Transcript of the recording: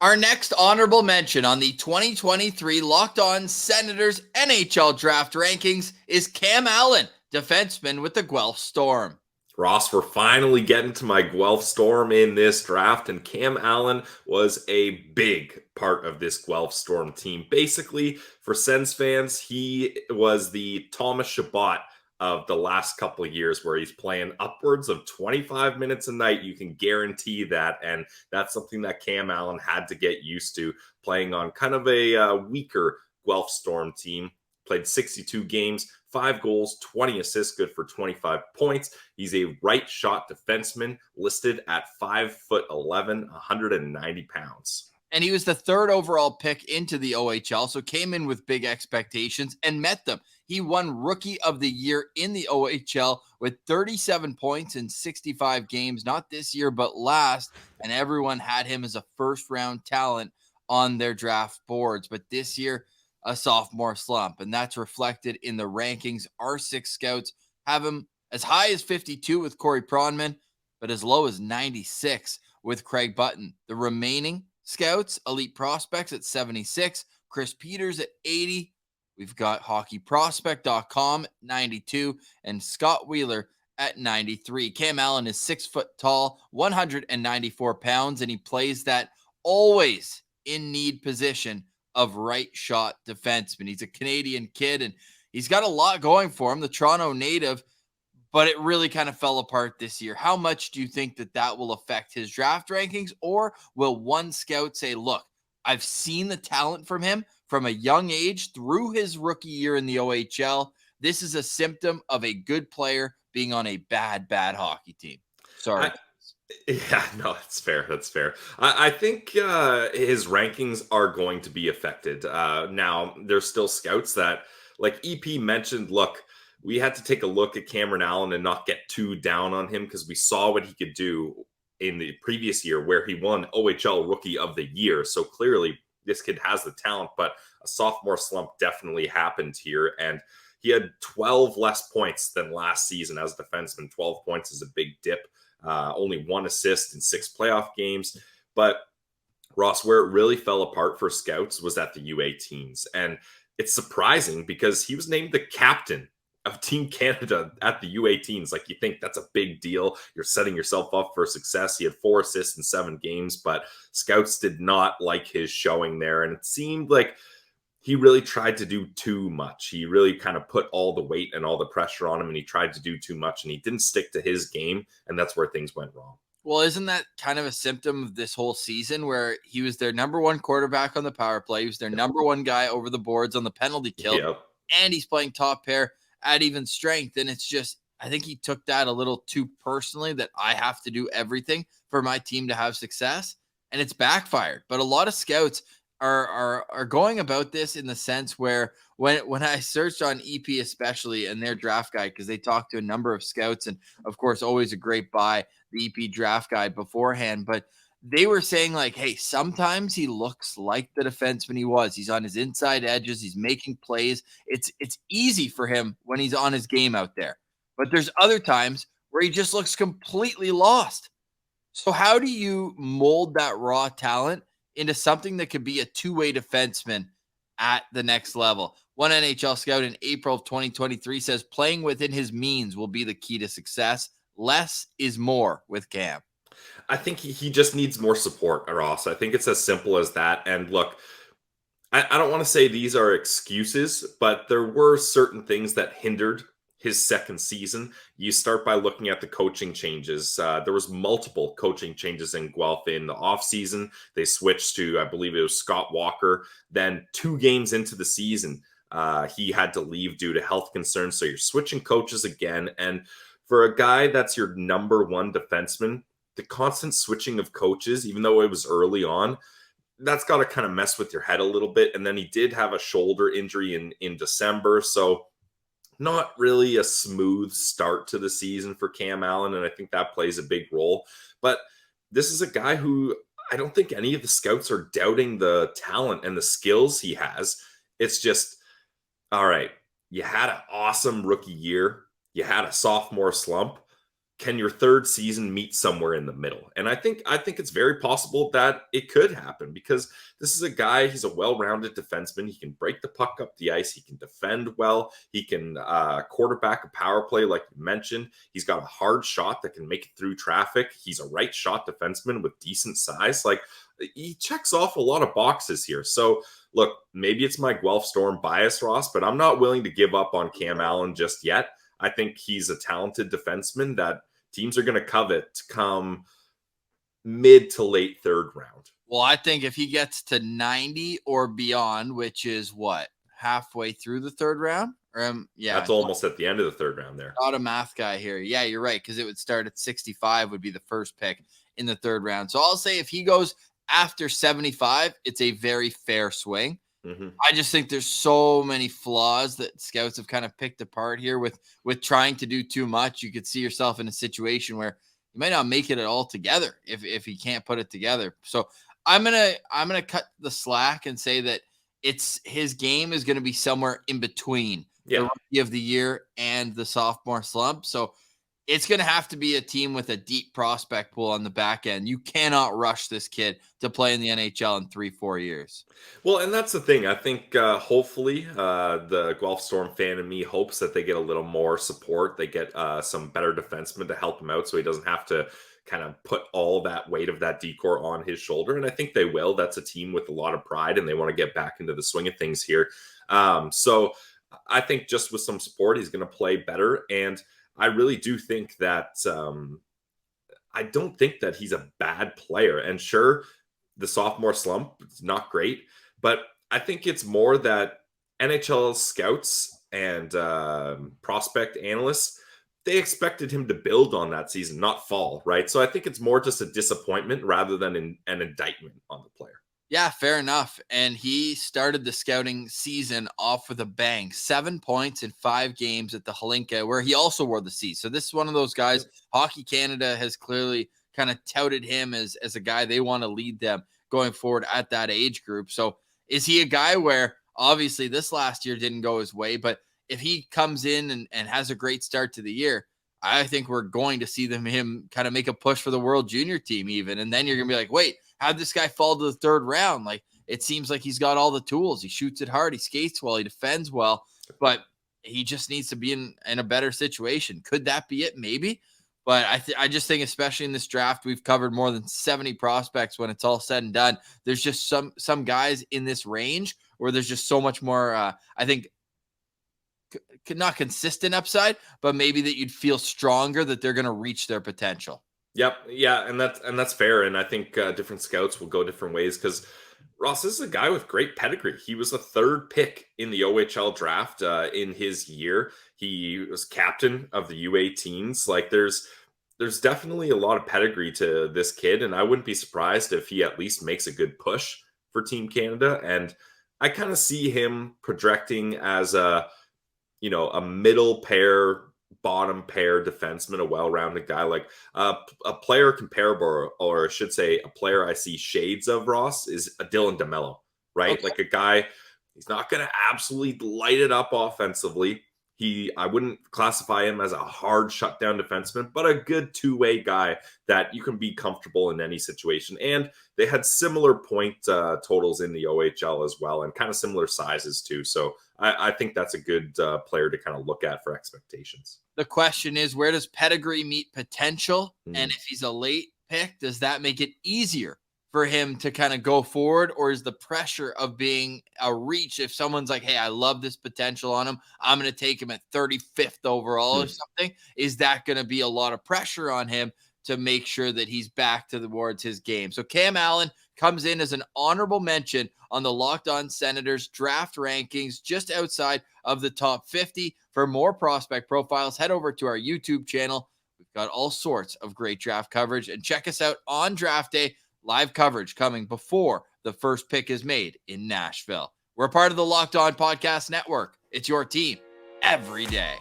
Our next honorable mention on the 2023 Locked On Senators NHL Draft rankings is Cam Allen, defenseman with the Guelph Storm. Ross, we're finally getting to my Guelph Storm in this draft, and Cam Allen was a big part of this Guelph Storm team. Basically, for Sens fans, he was the Thomas Chabot of the last couple of years, where he's playing upwards of 25 minutes a night. You can guarantee that, and that's something that Cam Allen had to get used to, playing on kind of a weaker Guelph Storm team. Played 62 games, 5 goals, 20 assists, good for 25 points. He's a right shot defenseman, listed at 5'11", 190 pounds. And he was the third overall pick into the OHL, so came in with big expectations and met them. He won Rookie of the Year in the OHL with 37 points in 65 games, not this year, but last. And everyone had him as a first-round talent on their draft boards. But this year, a sophomore slump, and that's reflected in the rankings. Our 6 scouts have him as high as 52 with Corey Pronman, but as low as 96 with Craig Button. The remaining scouts, elite prospects at 76, Chris Peters at 80. We've got hockeyprospect.com 92, and Scott Wheeler at 93. Cam Allen is 6 foot tall, 194 pounds, and he plays that always in need position of right shot defenseman. He's a Canadian kid, and he's got a lot going for him, the Toronto native, but it really kind of fell apart this year. How much do you think that will affect his draft rankings, or will one scout say, look, I've seen the talent from him from a young age through his rookie year in the OHL. This is a symptom of a good player being on a bad hockey team. Sorry. Yeah, no, that's fair. That's fair. I think his rankings are going to be affected. Now, there's still scouts that, like EP mentioned, look, we had to take a look at Cameron Allen and not get too down on him, because we saw what he could do in the previous year, where he won OHL Rookie of the Year. So clearly this kid has the talent, but a sophomore slump definitely happened here. And he had 12 less points than last season as a defenseman. 12 points is a big dip. Only 1 assist in 6 playoff games. But Ross, where it really fell apart for scouts was at the U18s. And it's surprising, because he was named the captain of Team Canada at the U18s. Like, you think that's a big deal. You're setting yourself up for success. He had 4 assists in 7 games, but scouts did not like his showing there. And it seemed like he really tried to do too much. He really kind of put all the weight and all the pressure on him, and he tried to do too much, and he didn't stick to his game, and that's where things went wrong. Well, isn't that kind of a symptom of this whole season, where he was their number 1 quarterback on the power play, he was their number 1 guy over the boards on the penalty kill, and he's playing top pair at even strength. And it's just, I think he took that a little too personally, that I have to do everything for my team to have success, and it's backfired. But a lot of scouts are going about this in the sense where when I searched on EP especially and their draft guide, because they talked to a number of scouts, and of course always a great buy, the EP draft guide beforehand, but they were saying, like, hey, sometimes he looks like the defenseman he was. He's on his inside edges. He's making plays. It's easy for him when he's on his game out there. But there's other times where he just looks completely lost. So how do you mold that raw talent into something that could be a two-way defenseman at the next level? One NHL scout in April of 2023 says playing within his means will be the key to success. Less is more with Cam. I think he just needs more support, Ross. I think it's as simple as that. And look, I don't want to say these are excuses, but there were certain things that hindered his second season. You start by looking at the coaching changes. There was multiple coaching changes in Guelph in the offseason. They switched to, I believe it was Scott Walker. Then 2 games into the season, he had to leave due to health concerns. So you're switching coaches again. And for a guy that's your number 1 defenseman, the constant switching of coaches, even though it was early on, that's got to kind of mess with your head a little bit. And then he did have a shoulder injury in December. So not really a smooth start to the season for Cam Allen, and I think that plays a big role. But this is a guy who I don't think any of the scouts are doubting the talent and the skills he has. It's just, all right, you had an awesome rookie year. You had a sophomore slump. can your third season meet somewhere in the middle? And I think it's very possible that it could happen, because this is a guy, he's a well-rounded defenseman. He can break the puck up the ice. He can defend well. He can quarterback a power play, like you mentioned. He's got a hard shot that can make it through traffic. He's a right shot defenseman with decent size. Like, he checks off a lot of boxes here. So look, maybe it's my Guelph Storm bias, Ross, but I'm not willing to give up on Cam Allen just yet. I think he's a talented defenseman that teams are going to covet come mid to late third round. Well, I think if he gets to 90 or beyond, which is what, halfway through the third round? Yeah, that's almost at the end of the third round there. Not a math guy here. Yeah, you're right, because it would start at 65 would be the first pick in the third round. So I'll say if he goes after 75, it's a very fair swing. Mm-hmm. I just think there's so many flaws that scouts have kind of picked apart here with trying to do too much. You could see yourself in a situation where you might not make it at all together if he can't put it together. So I'm gonna cut the slack and say that his game is gonna be somewhere in between the rookie of the year and the sophomore slump. So it's going to have to be a team with a deep prospect pool on the back end. You cannot rush this kid to play in the NHL in 3-4 years. Well, and that's the thing. I think hopefully the Guelph Storm fan in me hopes that they get a little more support. They get some better defensemen to help him out so he doesn't have to kind of put all that weight of that decor on his shoulder. And I think they will. That's a team with a lot of pride, and they want to get back into the swing of things here. So I think just with some support, he's going to play better. And I really do think that I don't think that he's a bad player. And sure, the sophomore slump is not great, but I think it's more that NHL scouts and prospect analysts, they expected him to build on that season, not fall, right? So I think it's more just a disappointment rather than an indictment on the player. Yeah, fair enough. And he started the scouting season off with a bang. 7 points in 5 games at the Hlinka, where he also wore the C. So this is one of those guys, Hockey Canada has clearly kind of touted him as a guy they want to lead them going forward at that age group. So is he a guy where obviously this last year didn't go his way, but if he comes in and has a great start to the year, I think we're going to see him kind of make a push for the World Junior team even. And then you're going to be like, wait, how'd this guy fall to the third round? Like, it seems like he's got all the tools. He shoots it hard. He skates well. He defends well. But he just needs to be in a better situation. Could that be it? Maybe. But I just think, especially in this draft, we've covered more than 70 prospects when it's all said and done. There's just some guys in this range where there's just so much more, I think, not consistent upside, but maybe that you'd feel stronger that they're going to reach their potential. Yep. Yeah. And that's fair. And I think different scouts will go different ways, because Ross, this is a guy with great pedigree. He was a third pick in the OHL draft in his year. He was captain of the U18s. Like, there's definitely a lot of pedigree to this kid. And I wouldn't be surprised if he at least makes a good push for Team Canada. And I kind of see him projecting as a middle pair, bottom pair defenseman, a well-rounded guy, like a player comparable, or I should say a player I see shades of, Ross, is a Dylan DeMello, right? Okay. Like a guy, he's not going to absolutely light it up offensively. I wouldn't classify him as a hard shutdown defenseman, but a good two-way guy that you can be comfortable in any situation. And they had similar point totals in the OHL as well, and kind of similar sizes too. So I think that's a good player to kind of look at for expectations. The question is, where does pedigree meet potential? And if he's a late pick, does that make it easier for him to kind of go forward? Or is the pressure of being a reach, if someone's like, hey, I love this potential on him, I'm going to take him at 35th overall or something, is that going to be a lot of pressure on him to make sure that he's back towards his game? So Cam Allen comes in as an honorable mention on the Locked On Senators draft rankings, just outside of the top 50. For more prospect profiles, head over to our YouTube channel. We've got all sorts of great draft coverage, and check us out on draft day. Live coverage coming before the first pick is made in Nashville. We're part of the Locked On Podcast Network. It's your team every day.